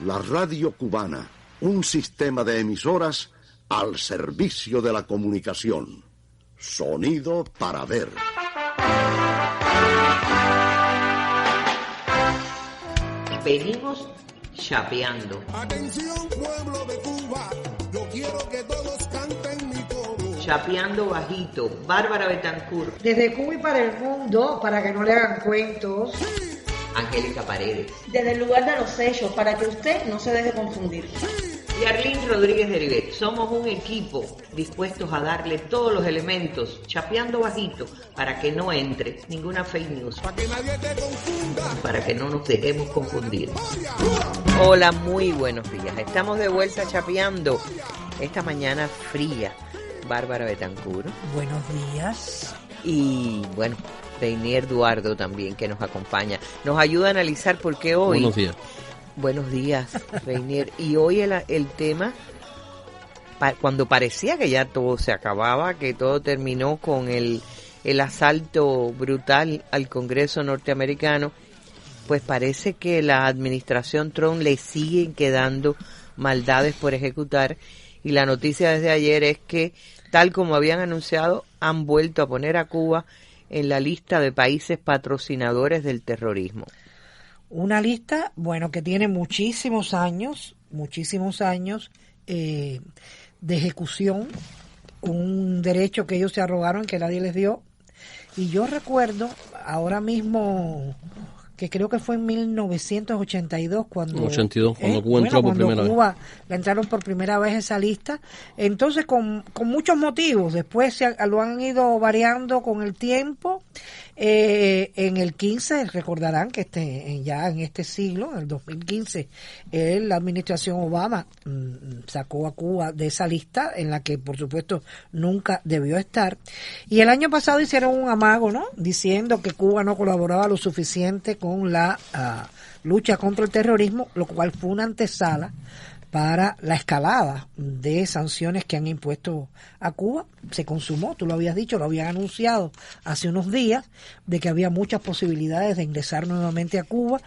La radio cubana, un sistema de emisoras al servicio de la comunicación. Sonido para ver. Venimos chapeando. Atención, pueblo de Cuba, yo quiero que todos canten mi coro. Chapeando bajito, Bárbara Betancourt. Desde Cuba y para el mundo, para que no le hagan cuentos. Angélica Paredes. Desde el lugar de los hechos, para que usted no se deje confundir. Y Arlene Rodríguez de Ribet. Somos un equipo dispuestos a darle todos los elementos, chapeando bajito, para que no entre ninguna fake news. Para que nadie te confunda. Para que no nos dejemos confundir. Hola, muy buenos días. Estamos de vuelta chapeando esta mañana fría. Bárbara Betancourt. Buenos días. Y bueno, Reinier Eduardo también, que nos acompaña. Nos ayuda a analizar por qué hoy... Buenos días. Buenos días, Reinier. Y hoy el tema, cuando parecía que ya todo se acababa, que todo terminó con el asalto brutal al Congreso norteamericano, pues parece que la administración Trump le siguen quedando maldades por ejecutar. Y la noticia desde ayer es que, tal como habían anunciado, han vuelto a poner a Cuba en la lista de países patrocinadores del terrorismo. Una lista, bueno, que tiene muchísimos años de ejecución, un derecho que ellos se arrogaron que nadie les dio. Y yo recuerdo ahora mismo que creo que fue en 1982 cuando Cuba entró por primera vez. Cuba la entraron por primera vez esa lista. Entonces con muchos motivos, después lo han ido variando con el tiempo. En el 15, recordarán que ya en este siglo, en el 2015, la administración Obama sacó a Cuba de esa lista en la que, por supuesto, nunca debió estar. Y el año pasado hicieron un amago, ¿no? Diciendo que Cuba no colaboraba lo suficiente con la lucha contra el terrorismo, lo cual fue una antesala para la escalada de sanciones que han impuesto a Cuba. Se consumó, tú lo habías dicho, lo habían anunciado hace unos días, de que había muchas posibilidades de ingresar nuevamente a Cuba.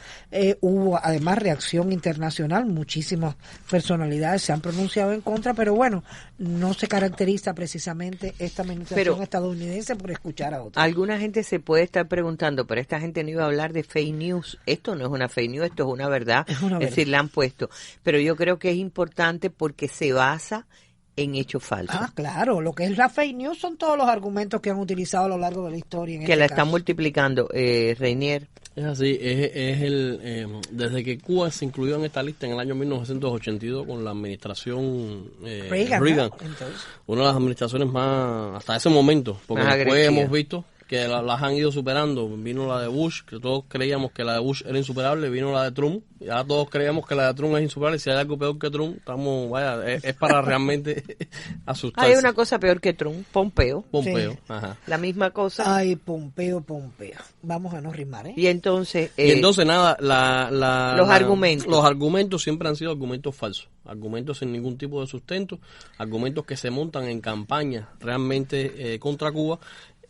Hubo además reacción internacional, muchísimas personalidades se han pronunciado en contra, pero bueno, no se caracteriza precisamente esta administración estadounidense por escuchar a otros. Alguna gente se puede estar preguntando, pero esta gente no iba a hablar de fake news. Esto no es una fake news, esto es una verdad. Es decir, la han puesto. Pero yo creo que es importante porque se basa en hechos falsos. Claro, lo que es la fake news son todos los argumentos que han utilizado a lo largo de la historia. Que la están multiplicando, Reinier. Es así, desde que Cuba se incluyó en esta lista en el año 1982 con la administración Reagan, una de las administraciones más, hasta ese momento, porque después agresiva. Hemos visto que las han ido superando. Vino la de Bush, que todos creíamos que la de Bush era insuperable, vino la de Trump, y ahora todos creíamos que la de Trump es insuperable. Si hay algo peor que Trump, es para realmente asustarse. Hay una cosa peor que Trump, Pompeo. Sí. Ajá. La misma cosa. Ay, Pompeo. Vamos a no rimar, ¿eh? Y entonces nada, los argumentos. Los argumentos siempre han sido argumentos falsos, argumentos sin ningún tipo de sustento, argumentos que se montan en campaña realmente contra Cuba.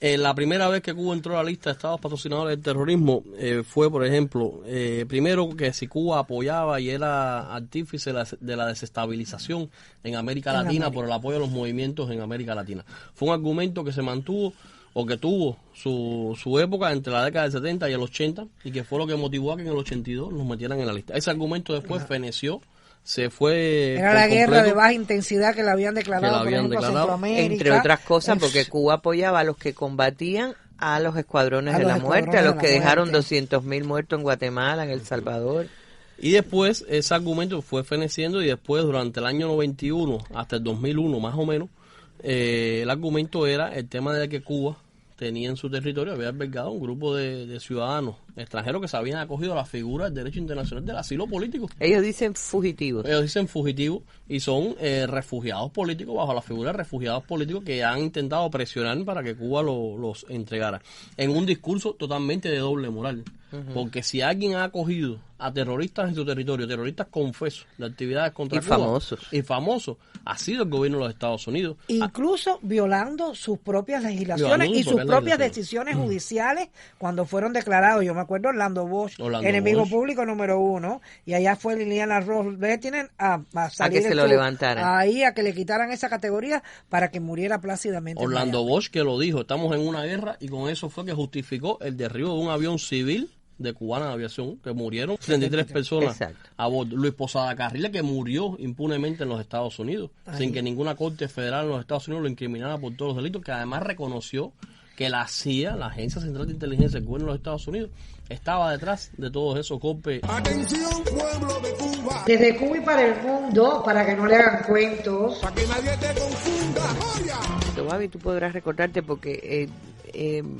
La primera vez que Cuba entró a la lista de estados patrocinadores del terrorismo fue, por ejemplo, primero que si Cuba apoyaba y era artífice de la desestabilización en América Latina por el apoyo a los movimientos en América Latina. Fue un argumento que se mantuvo o que tuvo su época entre la década del 70 y el 80 y que fue lo que motivó a que en el 82 nos metieran en la lista. Ese argumento después feneció. Se fue. Era la guerra de baja intensidad que la habían declarado, por ejemplo, a Centroamérica. Entre otras cosas, porque Cuba apoyaba a los que combatían a los escuadrones de la muerte, a los que dejaron 200.000 muertos en Guatemala, en El Salvador. Y después ese argumento fue feneciendo y después durante el año 91 hasta el 2001 más o menos, el argumento era el tema de que Cuba tenía en su territorio, había albergado un grupo de ciudadanos extranjeros que se habían acogido a la figura del derecho internacional del asilo político. Ellos dicen fugitivos. Y son refugiados políticos bajo la figura de refugiados políticos que han intentado presionar para que Cuba los entregara. En un discurso totalmente de doble moral. porque si alguien ha acogido a terroristas en su territorio, terroristas confesos de actividades contra Cuba, famosos, ha sido el gobierno de los Estados Unidos. Incluso violando sus propias legislaciones y sus propias decisiones judiciales cuando fueron declarados. Yo me acuerdo Orlando Bosch, enemigo público número 1, y allá fue Liliana Ross. Tienen a salir a que se lo levantaran. Ahí a que le quitaran esa categoría para que muriera plácidamente. Orlando Bosch, que lo dijo, estamos en una guerra, y con eso fue que justificó el derribo de un avión civil de Cubana de Aviación, que murieron 33 personas a bordo. Luis Posada Carril, que murió impunemente en los Estados Unidos, sin que ninguna corte federal en los Estados Unidos lo incriminara por todos los delitos, que además reconoció que la CIA, la Agencia Central de Inteligencia del Gobierno de los Estados Unidos, estaba detrás de todos esos golpes. Atención, pueblo de Cuba. Desde Cuba y para el mundo, para que no le hagan cuentos. Para que nadie te confunda. ¡Oya! Babi, tú podrás recordarte porque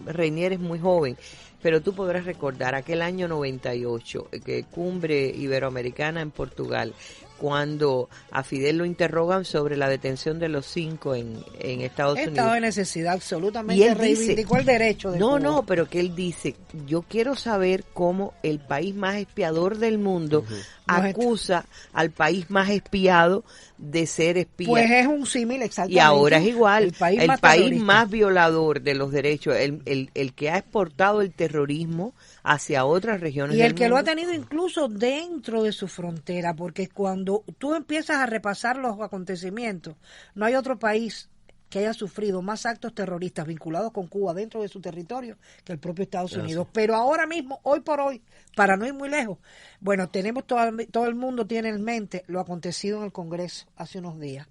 Reinier es muy joven, pero tú podrás recordar aquel año 98, que cumbre iberoamericana en Portugal, cuando a Fidel lo interrogan sobre la detención de los 5 en Estados Unidos. Estado de necesidad, absolutamente. Y él reivindicó el derecho de Cuba. No, pero que él dice, yo quiero saber cómo el país más espiador del mundo acusa al país más espiado de ser espía. Pues es un símil exactamente. Y ahora es igual, el país más más violador de los derechos, el que ha exportado el terrorismo hacia otras regiones y del el que mundo. lo ha tenido incluso dentro de su frontera, porque cuando tú empiezas a repasar los acontecimientos, no hay otro país que haya sufrido más actos terroristas vinculados con Cuba dentro de su territorio que el propio Estados Unidos. Pero ahora mismo, hoy por hoy, para no ir muy lejos, bueno, tenemos todo el mundo tiene en mente lo acontecido en el Congreso hace unos días.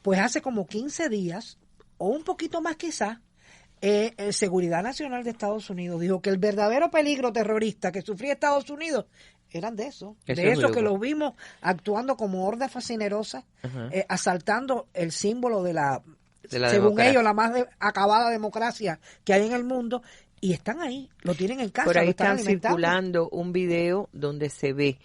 Pues hace como 15 días, o un poquito más quizás, Seguridad Nacional de Estados Unidos dijo que el verdadero peligro terrorista que sufría Estados Unidos eran de esos que los vimos actuando como hordas fascinerosas, asaltando el símbolo de la según democracia. Ellos, la más acabada democracia que hay en el mundo, y están ahí, lo tienen en casa. Por ahí lo están circulando un video donde se ve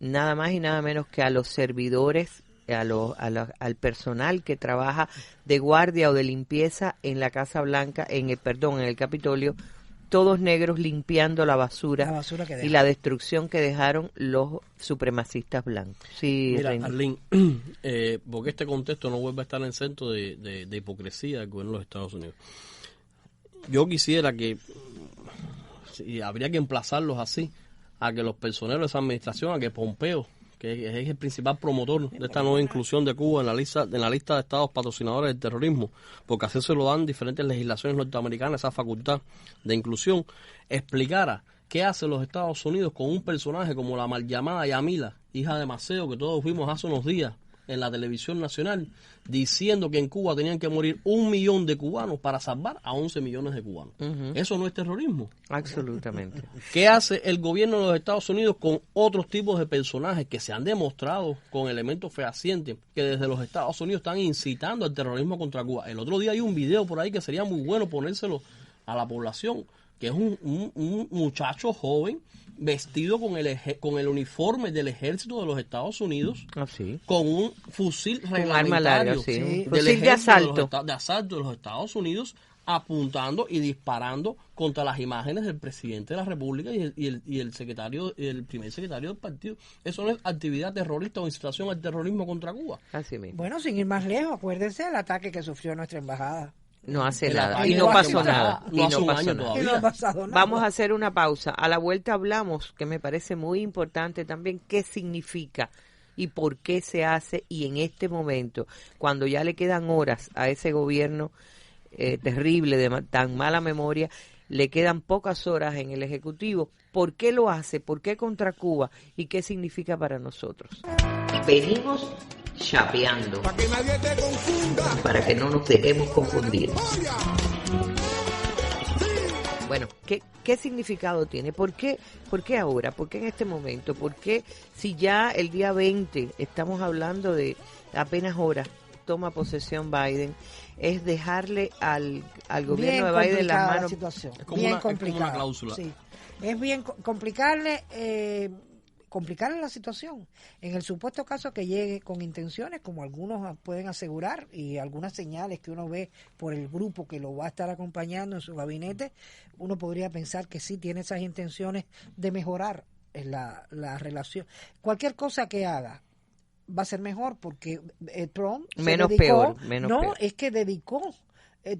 nada más y nada menos que a los servidores, al personal que trabaja de guardia o de limpieza en la Casa Blanca, en el Capitolio, todos negros limpiando la basura y la destrucción que dejaron los supremacistas blancos. Sí, mira, Arlene, porque este contexto no vuelve a estar en centro de hipocresía del gobierno de los Estados Unidos. Yo quisiera que, si habría que emplazarlos así, a que los personeros de esa administración, a que Pompeo, que es el principal promotor de esta nueva inclusión de Cuba en la lista de estados patrocinadores del terrorismo, porque así se lo dan diferentes legislaciones norteamericanas, esa facultad de inclusión, explicara qué hacen los Estados Unidos con un personaje como la mal llamada Yamila, hija de Maceo, que todos vimos hace unos días en la televisión nacional, diciendo que en Cuba tenían que morir 1 millón de cubanos para salvar a 11 millones de cubanos. ¿Eso no es terrorismo? Absolutamente. ¿Qué hace el gobierno de los Estados Unidos con otros tipos de personajes que se han demostrado con elementos fehacientes que desde los Estados Unidos están incitando al terrorismo contra Cuba? El otro día hay un video por ahí que sería muy bueno ponérselo a la población, que es un muchacho joven vestido con el uniforme del ejército de los Estados Unidos, con un fusil reglamentario del fusil de asalto de los Estados Unidos, apuntando y disparando contra las imágenes del presidente de la República y el primer secretario del partido. Eso no es actividad terrorista o incitación al terrorismo contra Cuba. Así mismo. Bueno, sin ir más lejos, acuérdense del ataque que sufrió nuestra embajada. No hace nada. Y no pasó nada. Vamos a hacer una pausa. A la vuelta hablamos, que me parece muy importante también, qué significa y por qué se hace, y en este momento, cuando ya le quedan horas a ese gobierno terrible, de tan mala memoria, le quedan pocas horas en el Ejecutivo, ¿por qué lo hace? ¿Por qué contra Cuba? ¿Y qué significa para nosotros? Venimos chapeando para que nadie te confunda, para que no nos dejemos confundir. Bueno, ¿qué significado tiene? ¿Por qué ahora? ¿Por qué en este momento? ¿Por qué si ya el día 20 estamos hablando de apenas horas toma posesión Biden? Es dejarle al gobierno de Biden las manos. Situación. Es como una cláusula. Sí. Es bien complicarle complicarle la situación. En el supuesto caso que llegue con intenciones, como algunos pueden asegurar, y algunas señales que uno ve por el grupo que lo va a estar acompañando en su gabinete, uno podría pensar que sí tiene esas intenciones de mejorar la relación. Cualquier cosa que haga va a ser mejor, porque Trump menos peor. Es que dedicó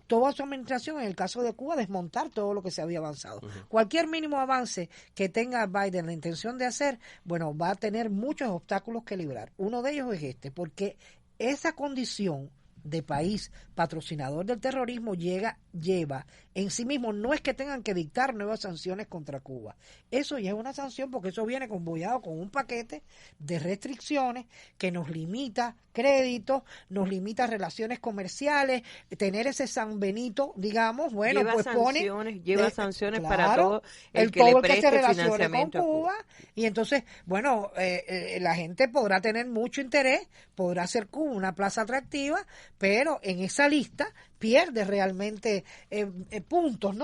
toda su administración, en el caso de Cuba, a desmontar todo lo que se había avanzado. Cualquier mínimo avance que tenga Biden la intención de hacer, bueno, va a tener muchos obstáculos que librar. Uno de ellos es porque esa condición de país patrocinador del terrorismo lleva en sí mismo, no es que tengan que dictar nuevas sanciones contra Cuba, eso ya es una sanción, porque eso viene convoyado con un paquete de restricciones que nos limita créditos, nos limita relaciones comerciales, tener ese San Benito, digamos, bueno, lleva pues sanciones, lleva sanciones claro, para todo el que todo le el que se preste relacione financiamiento con a Cuba, y entonces, bueno, la gente podrá tener mucho interés, podrá hacer Cuba una plaza atractiva, pero en esa lista pierde realmente puntos,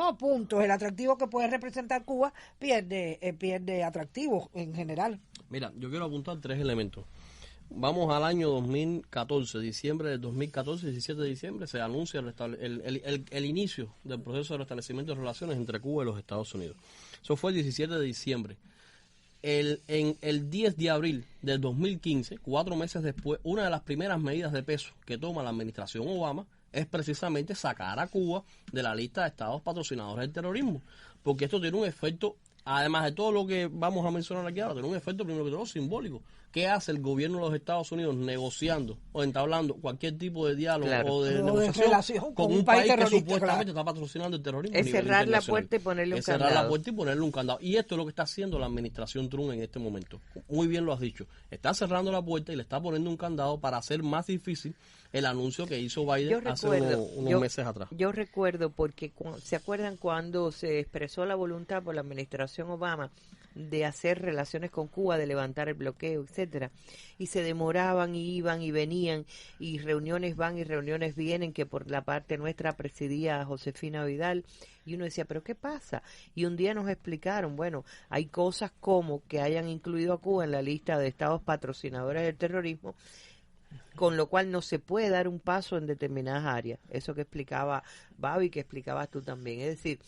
el atractivo que puede representar Cuba pierde atractivo en general. Mira, yo quiero apuntar 3 elementos. Vamos al año 2014, diciembre del 2014, 17 de diciembre, se anuncia el inicio del proceso de restablecimiento de relaciones entre Cuba y los Estados Unidos. Eso fue el 17 de diciembre. En el 10 de abril del 2015, 4 meses después, una de las primeras medidas de peso que toma la administración Obama es precisamente sacar a Cuba de la lista de estados patrocinadores del terrorismo, porque esto tiene un efecto, además de todo lo que vamos a mencionar aquí ahora, tiene un efecto primero que todo simbólico. ¿Qué hace el gobierno de los Estados Unidos negociando o entablando cualquier tipo de diálogo o de negociación con un país que supuestamente está patrocinando el terrorismo? Es cerrar la puerta y ponerle un candado. Cerrar la puerta y ponerle un candado. Y esto es lo que está haciendo la administración Trump en este momento. Muy bien lo has dicho. Está cerrando la puerta y le está poniendo un candado para hacer más difícil el anuncio que hizo Biden hace unos meses atrás. Yo recuerdo, porque ¿se acuerdan cuando se expresó la voluntad por la administración Obama de hacer relaciones con Cuba, de levantar el bloqueo, etcétera? Y se demoraban y iban y venían, y reuniones van y reuniones vienen, que por la parte nuestra presidía Josefina Vidal, y uno decía, ¿pero qué pasa? Y un día nos explicaron, bueno, hay cosas como que hayan incluido a Cuba en la lista de estados patrocinadores del terrorismo, con lo cual no se puede dar un paso en determinadas áreas. Eso que explicaba Babi, que explicabas tú también. Es decir,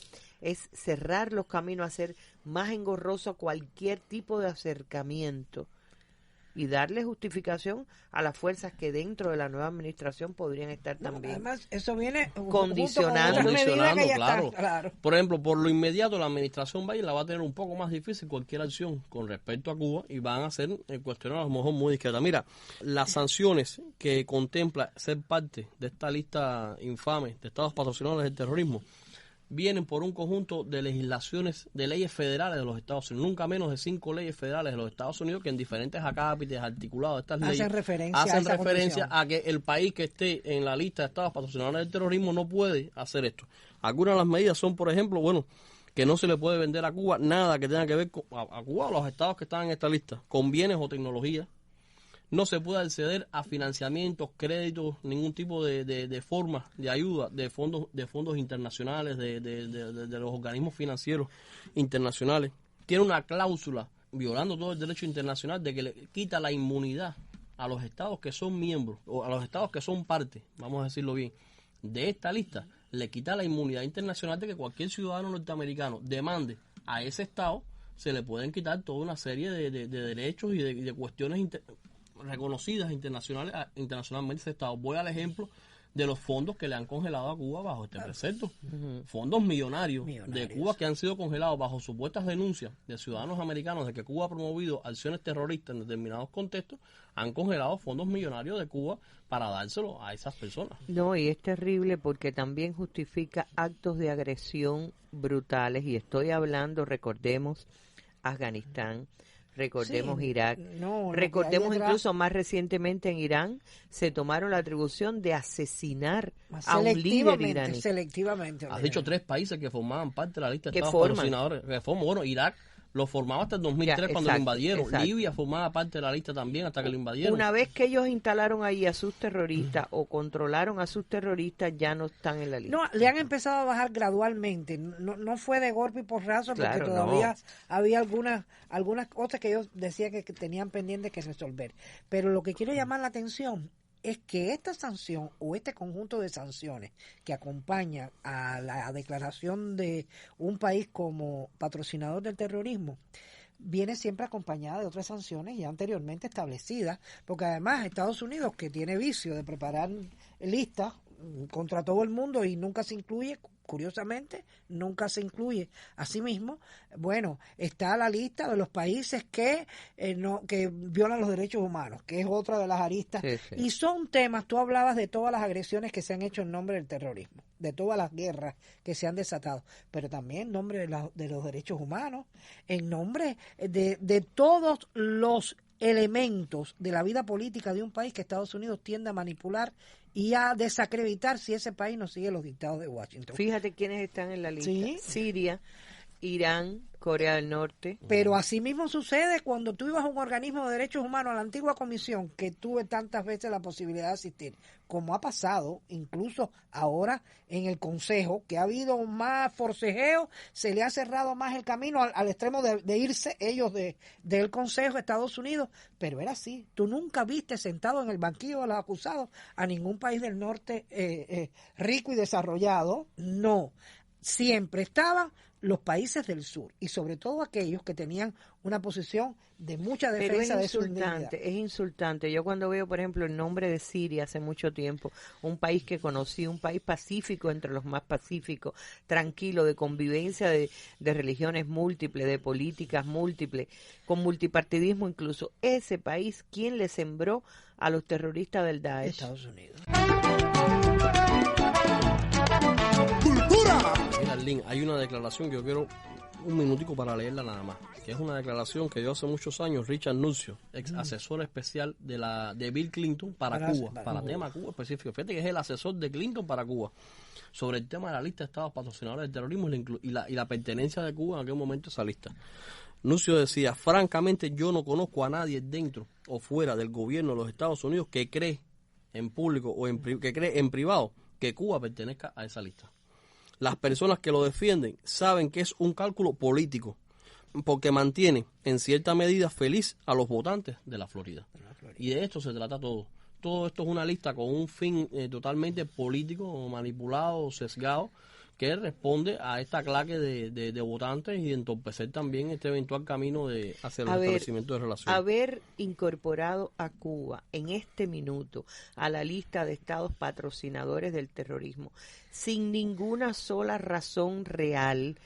es cerrar los caminos, hacer más engorroso cualquier tipo de acercamiento y darle justificación a las fuerzas que dentro de la nueva administración podrían estar también. Además, eso viene condicionando, claro. Por ejemplo, por lo inmediato la administración Biden la va a tener un poco más difícil cualquier acción con respecto a Cuba, y van a ser cuestiones a lo mejor muy discretas. Mira, las sanciones que contempla ser parte de esta lista infame de estados patrocinadores del terrorismo vienen por un conjunto de legislaciones, de leyes federales de los Estados Unidos, nunca menos de 5 leyes federales de los Estados Unidos que en diferentes acápites articulados de estas leyes hacen referencia a que el país que esté en la lista de estados patrocinadores del terrorismo no puede hacer esto. Algunas de las medidas son, por ejemplo, que no se le puede vender a Cuba nada que tenga que ver con a Cuba, a los estados que están en esta lista, con bienes o tecnología. No se puede acceder a financiamientos, créditos, ningún tipo de forma de ayuda de fondos internacionales, de los organismos financieros internacionales. Tiene una cláusula, violando todo el derecho internacional, de que le quita la inmunidad a los estados que son miembros, o a los estados que son parte, vamos a decirlo bien, de esta lista. Le quita la inmunidad internacional de que cualquier ciudadano norteamericano demande a ese estado, se le pueden quitar toda una serie de derechos y de cuestiones reconocidas internacionalmente ese estado. Voy al ejemplo de los fondos que le han congelado a Cuba bajo este precepto. Fondos millonarios de Cuba que han sido congelados bajo supuestas denuncias de ciudadanos americanos de que Cuba ha promovido acciones terroristas en determinados contextos. Han congelado fondos millonarios de Cuba para dárselo a esas personas. No, y es terrible porque también justifica actos de agresión brutales, y estoy hablando, recordemos, Afganistán, recordemos Irak, recordemos incluso más recientemente en Irán se tomaron la atribución de asesinar a un líder iraní. Selectivamente. Has dicho 3 países que formaban parte de la lista de estados patrocinadores. Bueno, Irak Lo formaba hasta el 2003 Ya, cuando lo exacto, invadieron. exacto. Libia formaba parte de la lista también hasta que lo invadieron. Una vez que ellos instalaron ahí a sus terroristas o controlaron a sus terroristas, ya no están en la lista. No, le han empezado a bajar gradualmente. No fue de golpe y porrazo, porque Claro, todavía había algunas cosas que ellos decían que tenían pendientes que resolver. Pero lo que quiero llamar la atención es que esta sanción o este conjunto de sanciones que acompaña a la declaración de un país como patrocinador del terrorismo viene siempre acompañada de otras sanciones ya anteriormente establecidas, porque además Estados Unidos, que tiene vicio de preparar listas contra todo el mundo y nunca se incluye, curiosamente, nunca se incluye a sí mismo, bueno, está la lista de los países que que violan los derechos humanos, que es otra de las aristas, Sí, sí. y son temas, tú hablabas de todas las agresiones que se han hecho en nombre del terrorismo, de todas las guerras que se han desatado, pero también en nombre de los derechos humanos, en nombre de todos los elementos de la vida política de un país que Estados Unidos tiende a manipular y a desacreditar si ese país no sigue los dictados de Washington. Fíjate quiénes están en la lista. Sí. Siria, Irán, Corea del Norte. Pero así mismo sucede cuando tú ibas a un organismo de derechos humanos, a la antigua comisión, que tuve tantas veces la posibilidad de asistir, como ha pasado incluso ahora en el Consejo, que ha habido más forcejeo, se le ha cerrado más el camino al extremo de irse ellos del Consejo de Estados Unidos, pero era así. Tú nunca viste sentado en el banquillo de los acusados a ningún país del norte rico y desarrollado, no. Siempre estaban los países del sur y sobre todo aquellos que tenían una posición de mucha defensa de su dignidad. Es insultante. Yo cuando veo, por ejemplo, el nombre de Siria hace mucho tiempo, un país que conocí, un país pacífico entre los más pacíficos, tranquilo, de convivencia de religiones múltiples, de políticas múltiples, con multipartidismo incluso. Ese país, ¿quién le sembró a los terroristas del Daesh? Estados Unidos. Mira, Lynn, hay una declaración que yo quiero un minutico para leerla nada más, que es una declaración que dio hace muchos años Richard Nuncio, ex asesor especial de Bill Clinton para Cuba, para tema Cuba específico. Fíjate que es el asesor de Clinton para Cuba, sobre el tema de la lista de estados patrocinadores del terrorismo y la pertenencia de Cuba en aquel momento a esa lista. Nuncio decía: francamente yo no conozco a nadie dentro o fuera del gobierno de los Estados Unidos que cree en público o que cree en privado que Cuba pertenezca a esa lista. Las personas que lo defienden saben que es un cálculo político, porque mantiene en cierta medida feliz a los votantes de la Florida. Y de esto se trata todo. Todo esto es una lista con un fin totalmente político, manipulado, sesgado, que responde a esta claque de votantes y de entorpecer también este eventual camino hacia el establecimiento de relaciones. Haber incorporado a Cuba en este minuto a la lista de estados patrocinadores del terrorismo sin ninguna sola razón real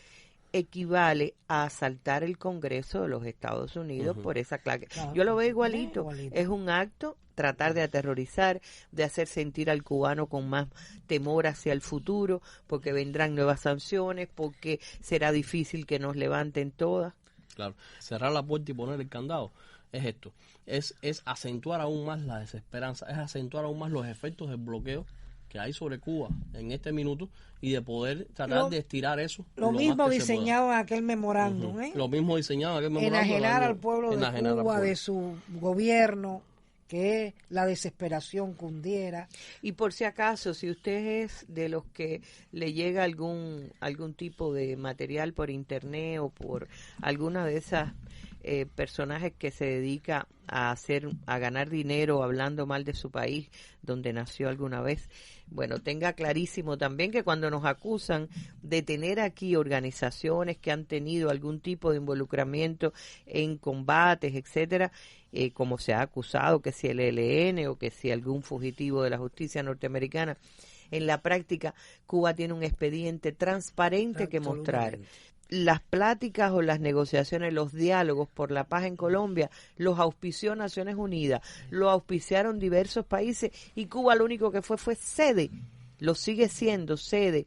equivale a asaltar el Congreso de los Estados Unidos por esa claque. Claro. Yo lo veo igualito. Es un acto, tratar de aterrorizar, de hacer sentir al cubano con más temor hacia el futuro, porque vendrán nuevas sanciones, porque será difícil que nos levanten todas. Claro, cerrar la puerta y poner el candado es esto, es acentuar aún más la desesperanza, es acentuar aún más los efectos del bloqueo que hay sobre Cuba en este minuto y de poder tratar de estirar eso. Lo mismo diseñado en aquel memorándum, Lo mismo diseñado en aquel memorándum. Enajenar al pueblo de Cuba de su gobierno, que la desesperación cundiera. Y por si acaso, si usted es de los que le llega algún tipo de material por internet o por alguna de esas personajes que se dedica a ganar dinero hablando mal de su país donde nació alguna vez, bueno, tenga clarísimo también que cuando nos acusan de tener aquí organizaciones que han tenido algún tipo de involucramiento en combates, etcétera, como se ha acusado que si el ELN o que si algún fugitivo de la justicia norteamericana, en la práctica Cuba tiene un expediente transparente que mostrar. Las pláticas o las negociaciones, los diálogos por la paz en Colombia, los auspició Naciones Unidas, lo auspiciaron diversos países y Cuba lo único que fue sede, lo sigue siendo sede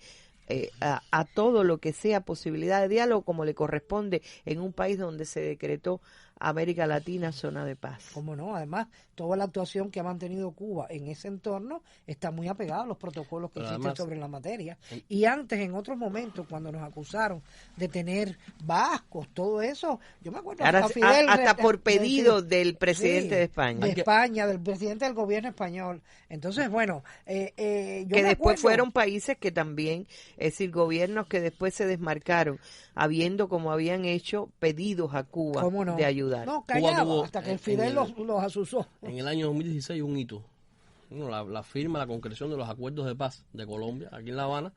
a todo lo que sea posibilidad de diálogo, como le corresponde en un país donde se decretó América Latina zona de paz. ¿Cómo no? Además, toda la actuación que ha mantenido Cuba en ese entorno está muy apegada a los protocolos que Pero existen además, sobre la materia. Y antes, en otros momentos, cuando nos acusaron de tener vascos, todo eso, yo me acuerdo Ahora, hasta por pedido sí, del presidente de España. De España, del presidente del gobierno español. Entonces, bueno, yo que me después acuerdo, fueron países que también, es decir, gobiernos que después se desmarcaron, habiendo como habían hecho pedidos a Cuba ¿cómo no? de ayudar. No, Cuba callaba tuvo, hasta que el Fidel los asusó. En el año 2016 un hito. Bueno, la firma, la concreción de los acuerdos de paz de Colombia, aquí en La Habana,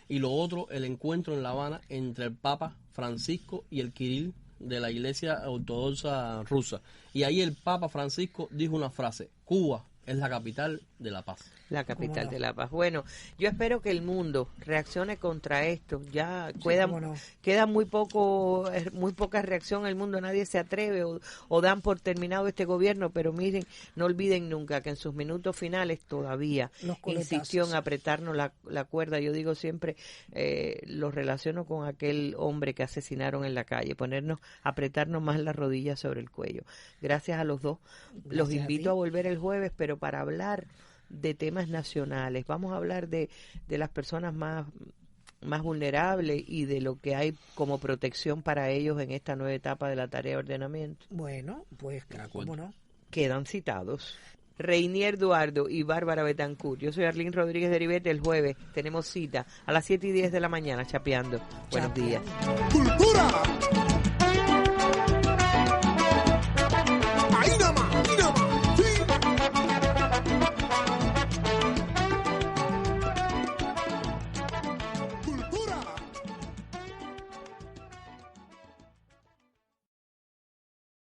y lo otro, el encuentro en La Habana entre el Papa Francisco y el Kirill de la Iglesia Ortodoxa Rusa. Y ahí el Papa Francisco dijo una frase: Cuba es la capital de la paz. La capital no? de la paz. Bueno, yo espero que el mundo reaccione contra esto. Ya Sí, queda, cómo no. queda muy poca reacción en el mundo. Nadie se atreve o dan por terminado este gobierno. Pero miren, no olviden nunca que en sus minutos finales todavía Los coletazos. insistió en apretarnos la cuerda. Yo digo siempre, lo relaciono con aquel hombre que asesinaron en la calle. Apretarnos más las rodillas sobre el cuello. Gracias a los dos. Los Gracias a invito ti. a volver el jueves, pero para hablar de temas nacionales. Vamos a hablar de las personas más vulnerables y de lo que hay como protección para ellos en esta nueva etapa de la tarea de ordenamiento. Bueno, pues, ¿cómo no? Quedan citados Reinier Duardo y Bárbara Betancourt. Yo soy Arlene Rodríguez de Rivete. El jueves tenemos cita a las 7:10 de la mañana, chapeando. Buenos días. ¡Cultura!